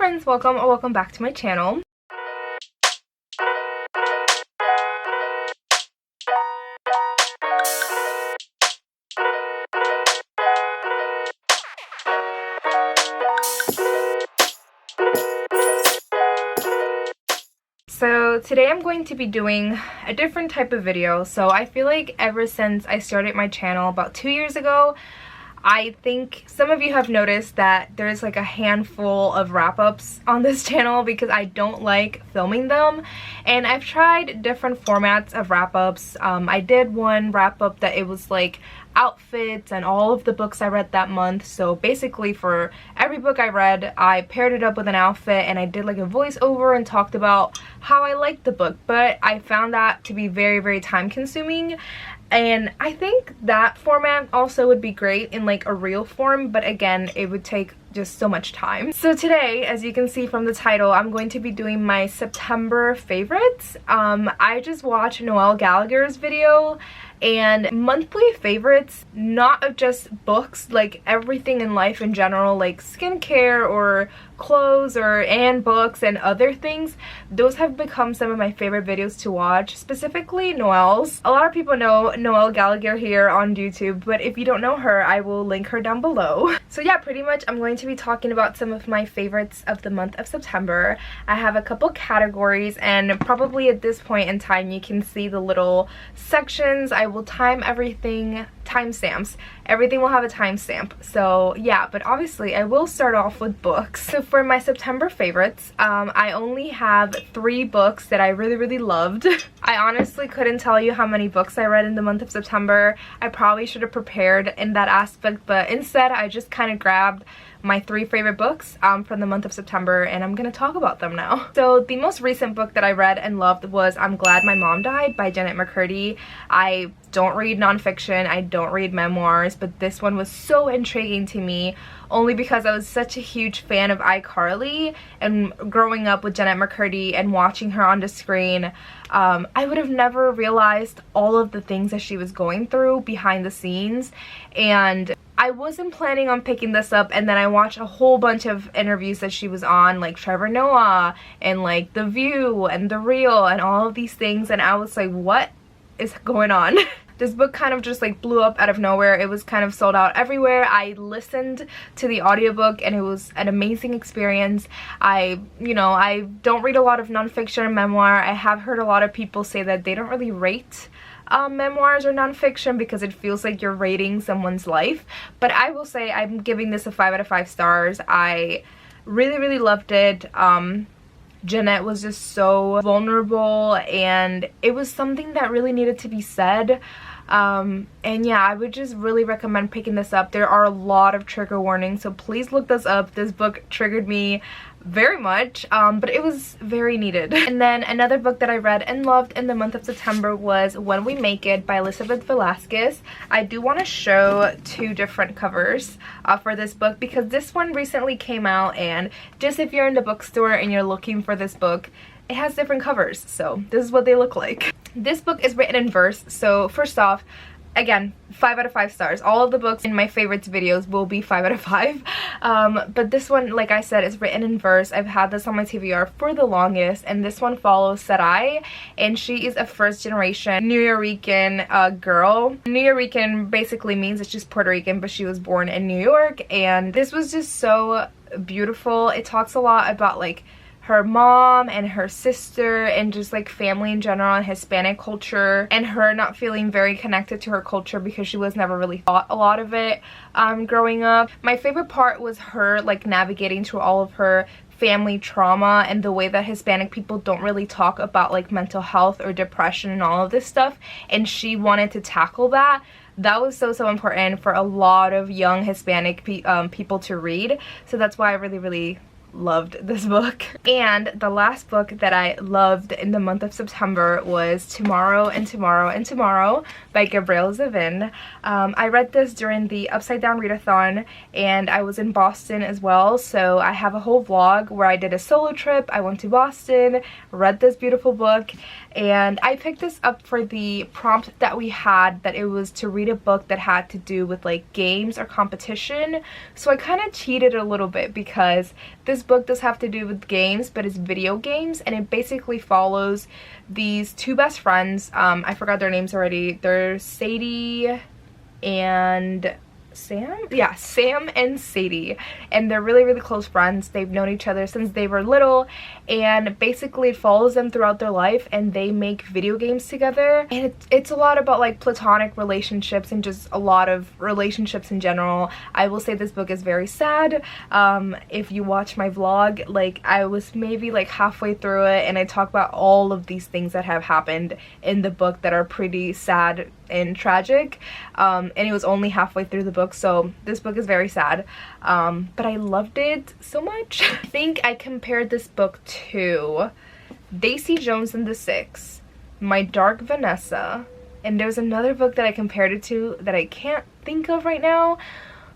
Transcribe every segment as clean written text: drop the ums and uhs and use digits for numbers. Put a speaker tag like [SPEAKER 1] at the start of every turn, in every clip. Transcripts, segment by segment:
[SPEAKER 1] friends, welcome or welcome back to my channel. So today I'm going to be doing a different type of video. So I feel like ever since I started my channel about 2 years ago, I think some of you have noticed that there's like a handful of wrap-ups on this channel because I don't like filming them, and I've tried different formats of wrap-ups. I did one wrap-up that it was like outfits and all of the books I read that month. So basically for every book I read, I paired it up with an outfit and I did like a voiceover and talked about how I liked the book, but I found that to be very time consuming. And I think that format also would be great in like a reel form, but again, it would take just so much time. So today, as you can see from the title, I'm going to be doing my September favorites. I just watched Noel Gallagher's video, and monthly favorites, not of just books, like everything in life in general, like skincare or clothes and books and other things, those have become some of my favorite videos to watch, specifically Noel's. A lot of people know Noel Gallagher here on YouTube, but if you don't know her, I will link her down below. So yeah, pretty much I'm going to be talking about some of my favorites of the month of September. I have a couple categories, and probably at this point in time you can see the little sections. I will time everything, timestamps. Everything will have a timestamp. So yeah, but obviously I will start off with books. So for my September favorites, I only have 3 books that I really loved. I honestly couldn't tell you how many books I read in the month of September. I probably should have prepared in that aspect, but instead I just kind of grabbed my 3 favorite books from the month of September, and I'm gonna talk about them now. So the most recent book that I read and loved was I'm Glad My Mom Died by Jennette Mcurdy. I don't read nonfiction, I don't read memoirs, but this one was so intriguing to me only because I was such a huge fan of iCarly, and growing up with Jennette Mcurdy and watching her on the screen, I would have never realized all of the things that she was going through behind the scenes. And I wasn't planning on picking this up, and then I watched a whole bunch of interviews that she was on, like Trevor Noah and like The View and The Real and all of these things, and I was like, what is going on? This book kind of just like blew up out of nowhere. It was kind of sold out everywhere. I listened to the audiobook and it was an amazing experience. I don't read a lot of nonfiction and memoir. I have heard a lot of people say that they don't really rate memoirs or nonfiction because it feels like you're rating someone's life, but I will say I'm giving this a 5 out of 5 stars. I really loved it. Jennette was just so vulnerable, and it was something that really needed to be said. And yeah, I would just really recommend picking this up. There are a lot of trigger warnings, so please look this up. This book triggered me very much, but it was very needed. And then another book that I read and loved in the month of September was When We Make It by Velasquez. I do want to show 2 different covers for this book because this one recently came out, and just if you're in the bookstore and you're looking for this book, it has different covers. So this is what they look like. This book is written in verse, so first off, again, 5 out of 5 stars. All of the books in my favorites videos will be 5 out of 5. But this one, like I said, is written in verse. I've had this on my TBR for the longest, and this one follows Sarai, and she is a first-generation Nuyorican girl. Nuyorican basically means it's just Puerto Rican, but she was born in New York, and this was just so beautiful. It talks a lot about like her mom and her sister and just like family in general and Hispanic culture, and her not feeling very connected to her culture because she was never really taught a lot of it growing up. My favorite part was her like navigating through all of her family trauma and the way that Hispanic people don't really talk about like mental health or depression and all of this stuff, and she wanted to tackle that. That was so important for a lot of young Hispanic people to read, so that's why I really loved this book. And the last book that I loved in the month of September was Tomorrow and Tomorrow and Tomorrow by Gabrielle Zevin. I read this during the Upside Down Readathon, and I was in Boston as well, so I have a whole vlog where I did a solo trip. I went to Boston, read this beautiful book, and I picked this up for the prompt that we had, that it was to read a book that had to do with like games or competition. So I kind of cheated a little bit because This book does have to do with games, but it's video games, and it basically follows these two best friends. I forgot their names already. They're Sadie and Sam? Yeah, Sam and Sadie, and they're really, really close friends. They've known each other since they were little, and basically it follows them throughout their life, and they make video games together. And it's a lot about like platonic relationships and just a lot of relationships in general. I will say this book is very sad. If you watch my vlog, like I was maybe like halfway through it, and I talk about all of these things that have happened in the book that are pretty sad and tragic, and it was only halfway through the book, so this book is very sad, but I loved it so much. I think I compared this book to Daisy Jones and the Six, My Dark Vanessa, and there's another book that I compared it to that I can't think of right now.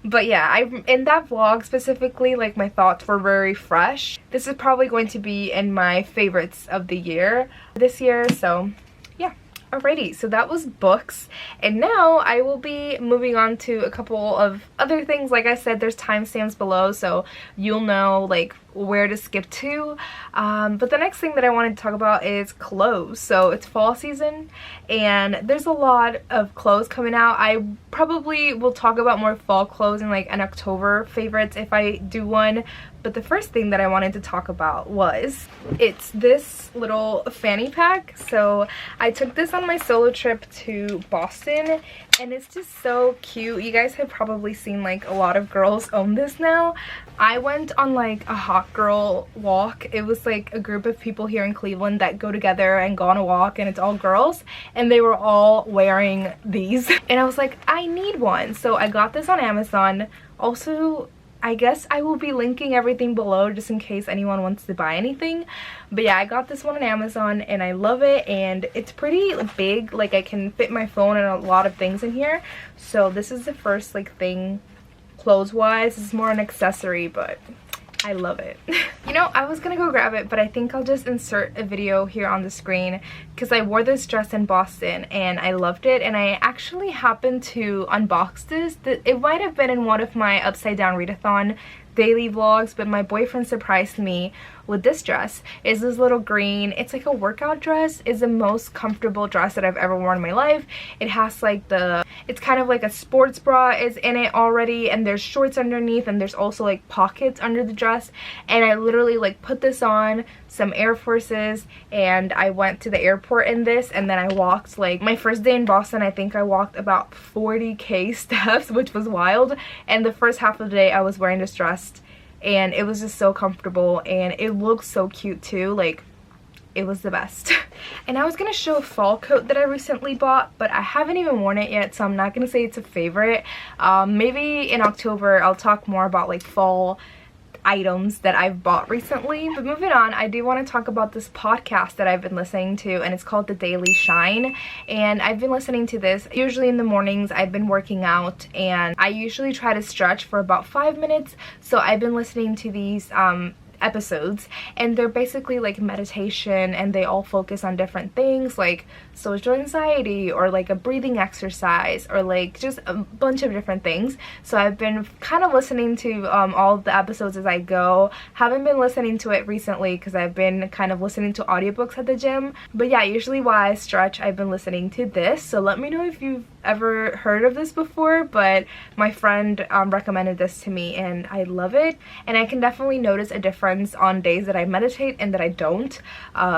[SPEAKER 1] But yeah, in that vlog specifically, like my thoughts were very fresh. This is probably going to be in my favorites of the year this year, so yeah. Alrighty, so that was books, and now I will be moving on to a couple of other things. Like I said, there's timestamps below, so you'll know like where to skip to. But the next thing that I wanted to talk about is clothes. So it's fall season, and there's a lot of clothes coming out. I probably will talk about more fall clothes in like an October favorites if I do one. But the first thing that I wanted to talk about was, it's this little fanny pack. So I took this on my solo trip to Boston, and it's just so cute. You guys have probably seen like a lot of girls own this now. I went on like a hot girl walk. It was like a group of people here in Cleveland that go together and go on a walk, and it's all girls, and they were all wearing these. And I was like, I need one. So I got this on Amazon. Also, I guess I will be linking everything below just in case anyone wants to buy anything. But yeah, I got this one on Amazon, and I love it, and it's pretty big. Like I can fit my phone and a lot of things in here. So this is the first like thing clothes wise. It's more an accessory, but I love it. You know, I was gonna go grab it, but I think I'll just insert a video here on the screen because I wore this dress in Boston and I loved it, and I actually happened to unbox this. It might have been in one of my upside down readathon daily vlogs, but my boyfriend surprised me with this dress. It's this little green, it's like a workout dress. It's the most comfortable dress that I've ever worn in my life. It has like it's kind of like a sports bra is in it already, and there's shorts underneath, and there's also like pockets under the dress. And I literally like put this on, some Air Forces, and I went to the airport in this, and then I walked like my first day in Boston. I think I walked about 40k steps, which was wild. And the first half of the day I was wearing this dress, and it was just so comfortable, and it looked so cute too. Like, it was the best. And I was gonna show a fall coat that I recently bought, but I haven't even worn it yet, so I'm not gonna say it's a favorite. Maybe in October I'll talk more about like fall items that I've bought recently. But moving on, I do want to talk about this podcast that I've been listening to, and it's called The Daily Shine. And I've been listening to this usually in the mornings. I've been working out, and I usually try to stretch for about 5 minutes, so I've been listening to these episodes, and they're basically like meditation, and they all focus on different things like social anxiety, or like a breathing exercise, or like just a bunch of different things. So I've been kind of listening to all of the episodes as I go. Haven't been listening to it recently because I've been kind of listening to audiobooks at the gym. But yeah, usually while I stretch, I've been listening to this. So let me know if you've ever heard of this before, but my friend recommended this to me, and I love it. And I can definitely notice a difference on days that I meditate and that I don't.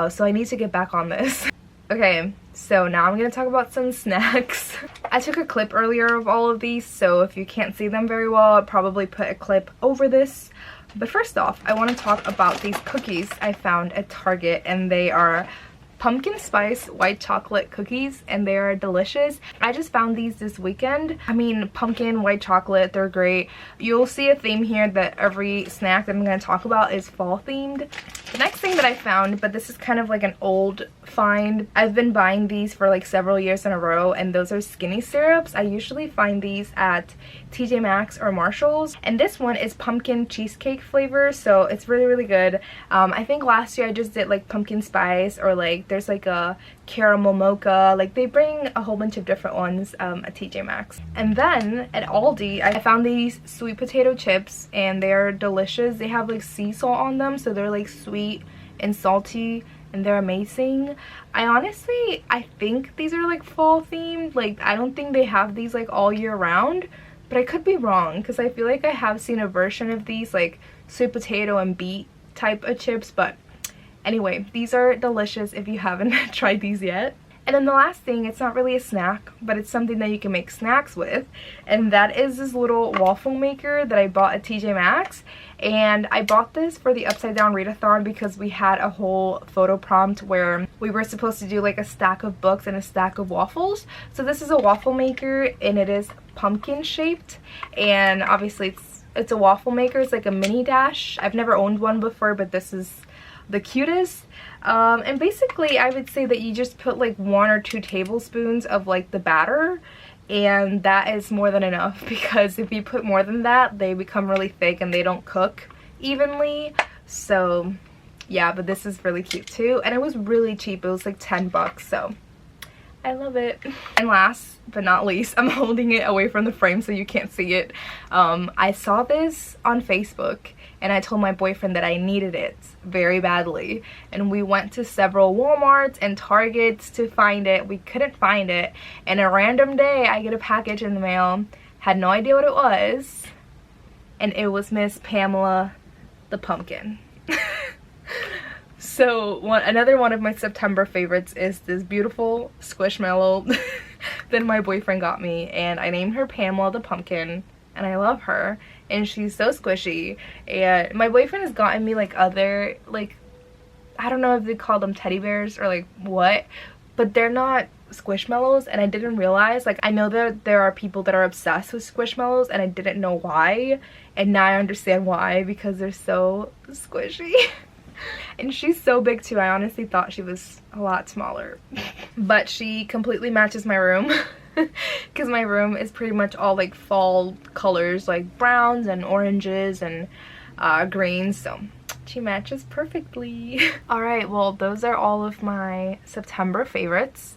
[SPEAKER 1] So I need to get back on this. Okay, so now I'm gonna talk about some snacks. I took a clip earlier of all of these, so if you can't see them very well, I'll probably put a clip over this. But first off, I want to talk about these cookies I found at Target, and they are pumpkin spice white chocolate cookies, and they are delicious. I just found these this weekend. I mean, pumpkin, white chocolate, they're great. You'll see a theme here that every snack that I'm going to talk about is fall themed. The next thing that I found, but this is kind of like an old find, I've been buying these for like several years in a row, and those are skinny syrups. I usually find these at TJ Maxx or Marshall's, and this one is pumpkin cheesecake flavor, so it's really good. I think last year I just did like pumpkin spice, or like there's like a caramel mocha. Like they bring a whole bunch of different ones at TJ Maxx. And then at Aldi I found these sweet potato chips, and they're delicious. They have like sea salt on them, so they're like sweet and salty, and they're amazing. I think these are like fall themed. Like I don't think they have these like all year round, but I could be wrong, because I feel like I have seen a version of these like sweet potato and beet type of chips. But anyway, these are delicious if you haven't tried these yet. And then the last thing, it's not really a snack, but it's something that you can make snacks with, and that is this little waffle maker that I bought at TJ Maxx. And I bought this for the Upside Down Readathon because we had a whole photo prompt where we were supposed to do like a stack of books and a stack of waffles. So this is a waffle maker, and it is pumpkin shaped, and obviously it's a waffle maker. It's like a mini dash. I've never owned one before, but this is the cutest. And basically I would say that you just put like 1 or 2 tablespoons of like the batter, and that is more than enough, because if you put more than that they become really thick and they don't cook evenly. So yeah, but this is really cute too, and it was really cheap. It was like 10 bucks, so I love it. And last but not least, I'm holding it away from the frame so you can't see it. I saw this on Facebook, and I told my boyfriend that I needed it very badly, and we went to several Walmarts and Targets to find it. We couldn't find it, and a random day I get a package in the mail, had no idea what it was, and it was Miss Pamela the pumpkin. So another one of my September favorites is this beautiful Squishmallow that my boyfriend got me, and I named her Pamela the pumpkin, and I love her, and she's so squishy. And my boyfriend has gotten me like other, like, I don't know if they call them teddy bears or like what, but they're not Squishmallows, and I didn't realize. Like I know that there are people that are obsessed with Squishmallows, and I didn't know why, and now I understand why, because they're so squishy. And she's so big too. I honestly thought she was a lot smaller. But she completely matches my room, because my room is pretty much all like fall colors, like browns and oranges and greens, so she matches perfectly. Alright, well those are all of my September favorites.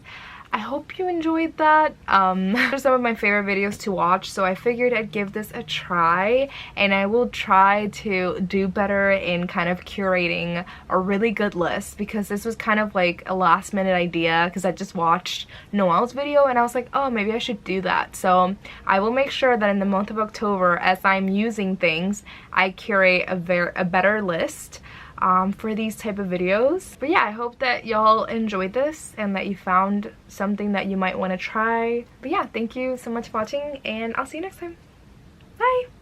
[SPEAKER 1] I hope you enjoyed that. They're some of my favorite videos to watch, so I figured I'd give this a try, and I will try to do better in kind of curating a really good list, because this was kind of like a last minute idea, because I just watched Noelle's video and I was like, oh, maybe I should do that. So I will make sure that in the month of October, as I'm using things, I curate a better list for these type of videos. But yeah, I hope that y'all enjoyed this and that you found something that you might want to try. But yeah, thank you so much for watching, and I'll see you next time. Bye!